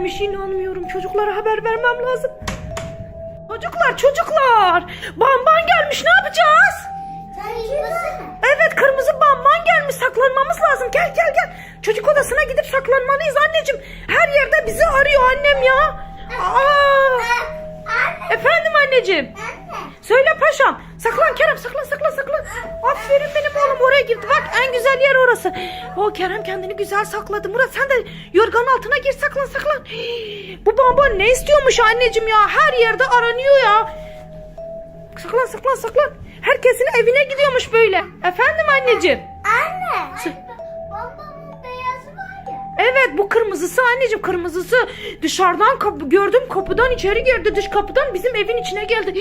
gelmiş, inanmıyorum. Çocuklara haber vermem lazım. Çocuklar. Bamban gelmiş, ne yapacağız? Evet, kırmızı bamban gelmiş, saklanmamız lazım. Gel. Çocuk odasına gidip saklanmalıyız anneciğim. Her yerde bizi arıyor annem ya. Efendim anneciğim. Söyle paşam. Saklan Kerem, saklan. Aferin benim oğlum, oraya girdi. Bak, en güzel yer orası. Kerem kendini güzel sakladı. Murat, sen de yorganın altına gir, saklan. Bu bamban ne istiyormuş anneciğim ya? Her yerde aranıyor ya. Saklan. Herkesin evine gidiyormuş böyle. Efendim anneciğim. Anne. Bambanın beyazı var ya. Evet, bu kırmızısı anneciğim, kırmızısı. Dışarıdan gördüm, kapıdan içeri girdi, dış kapıdan bizim evin içine geldi.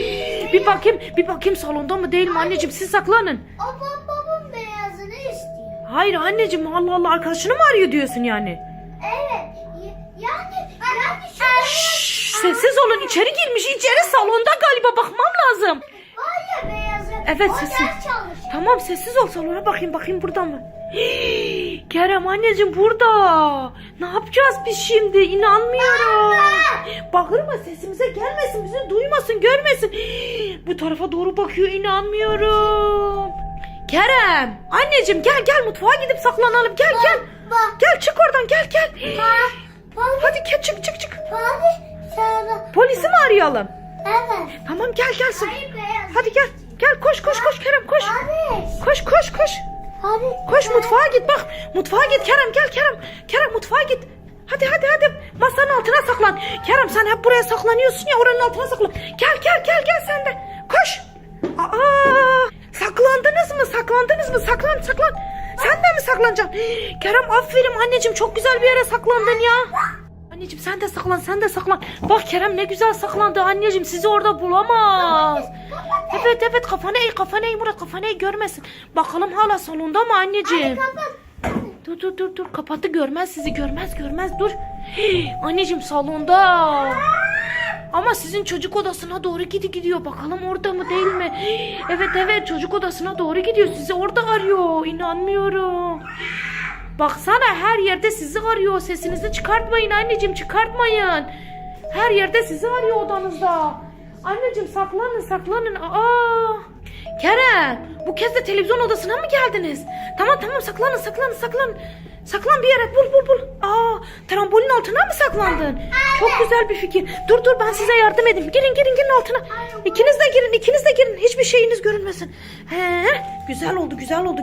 Bir bakayım salonda mı değil mi anneciğim, siz saklanın. O bambanın beyazını istiyor. Hayır anneciğim, Allah, arkadaşını mı arıyor diyorsun yani? Evet. Yani Şşş, sessiz olun, içeri girmiş, içeri salonda galiba, bakmam lazım. var ya beyazı. Evet, o sessiz. ders çalışıyor. Tamam, sessiz ol, salona bakayım burada mı? Kerem anneciğim burada. Ne yapacağız biz şimdi? İnanmıyorum. Bağırma, sesimize gelmesin, bizi duymasın, görmesin. Bu tarafa doğru bakıyor, inanmıyorum. Kerem anneciğim, gel mutfağa gidip saklanalım, gel. Gel, çık oradan, gel. Hadi çık. Polisi mi arayalım? Evet. Tamam, gel. Hayır, beyaz. Hadi gel koş Kerem, koş. Abi. Koş. Abi. Koş mutfağa git, bak. Mutfağa git Kerem, gel Kerem. Kerem, mutfağa git. Hadi. Masanın altına saklan. Kerem, sen hep buraya saklanıyorsun ya, oranın altına saklan. Gel sen de. Koş. Saklandınız mı? Saklan. Sen de mi saklanacaksın? Kerem, aferin anneciğim, çok güzel bir yere saklandın ya. Anneciğim, sen de saklan. Bak Kerem ne güzel saklandı anneciğim, sizi orada bulamaz. Evet, kafanı eğ Murat, kafanı eğ, görmesin. Bakalım hala salonda mı anneciğim? Dur, kapattı, görmez sizi, görmez, dur. Anneciğim, salonda. Ama sizin çocuk odasına doğru gidiyor, bakalım orada mı değil mi? Evet, çocuk odasına doğru gidiyor, sizi orada arıyor, inanmıyorum. Baksana, her yerde sizi arıyor, sesinizi çıkartmayın anneciğim, çıkartmayın. Her yerde sizi arıyor odanızda. Anneciğim, saklanın. Kerem, bu kez de televizyon odasına mı geldiniz? Tamam, saklanın. Saklan bir yere, bul. Trambolin altına mı saklandın? Çok güzel bir fikir. Dur, ben size yardım edeyim. Girin altına. İkiniz de girin. Hiçbir şeyiniz görünmesin. Güzel oldu.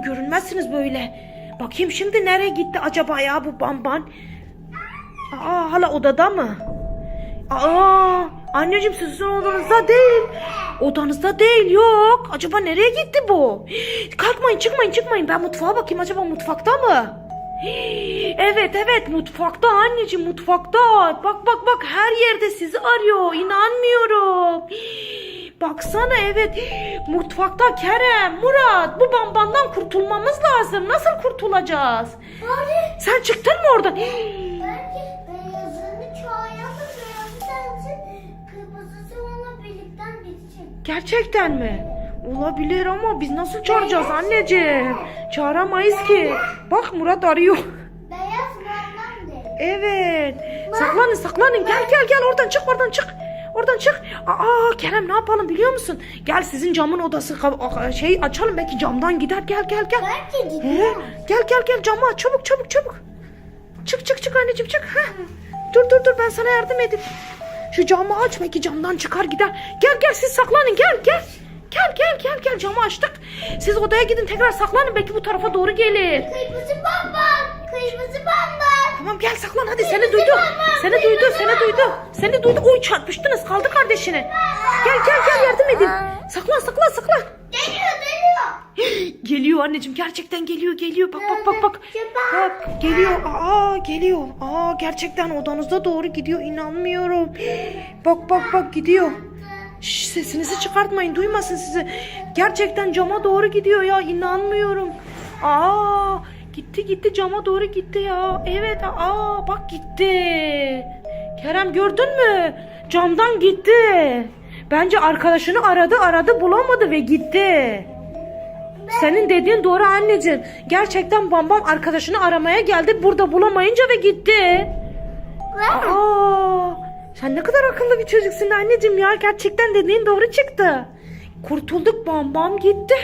Görünmezsiniz böyle. Bakayım şimdi nereye gitti acaba ya bu bamban? Hala odada mı? Anneciğim, sizin odanızda değil. Odanızda değil, yok. Acaba nereye gitti bu? Kalkmayın, çıkmayın. Ben mutfağa bakayım, acaba mutfakta mı? Evet, mutfakta anneciğim, mutfakta. Bak, her yerde sizi arıyor, inanmıyorum. Baksana, evet, mutfakta. Kerem, Murat, bu bambandan kurtulmamız lazım. Nasıl kurtulacağız? Abi. Sen çıktın mı oradan? Belki beyazını çağıralım, beyazı sensin. Kırmızısı onunla birlikten gidecek. Gerçekten mi? Olabilir ama biz nasıl çağıracağız anneciğim? Çağıramayız ki. Bak, Murat arıyor. Beyaz bamban değil. Evet. Saklanın. Gel. Oradan çık. Kerem, ne yapalım biliyor musun? Gel, sizin camın odası açalım, belki camdan gider. Gel. Belki gidiyor. Gel, camı aç, çabuk. Çık anneciğim, çık. Dur, ben sana yardım edeyim. Şu camı aç, belki camdan çıkar gider. Gel, siz saklanın, gel. Gel, camı açtık. Siz odaya gidin, tekrar saklanın, belki bu tarafa doğru gelir. Kırmızı bamban. Tamam, gel saklan, hadi, seni duydu. Oy, çarpıştınız, kaldı kardeşine. Gel, yardım edin. Saklan. Geliyor. Geliyor anneciğim, gerçekten geliyor. Bak. Bak, geliyor. Gerçekten odanıza doğru gidiyor, inanmıyorum. Bak, gidiyor. Şş, sesinizi çıkartmayın, duymasın sizi. Gerçekten cama doğru gidiyor ya, inanmıyorum. Gitti, cama doğru gitti ya. Evet, bak gitti. Kerem, gördün mü? Camdan gitti. Bence arkadaşını aradı, bulamadı ve gitti. Senin dediğin doğru anneciğim. Gerçekten bambam arkadaşını aramaya geldi. Burada bulamayınca ve gitti. Aa, sen ne kadar akıllı bir çocuksun anneciğim ya. Gerçekten dediğin doğru çıktı. Kurtulduk, Bam Bam gitti.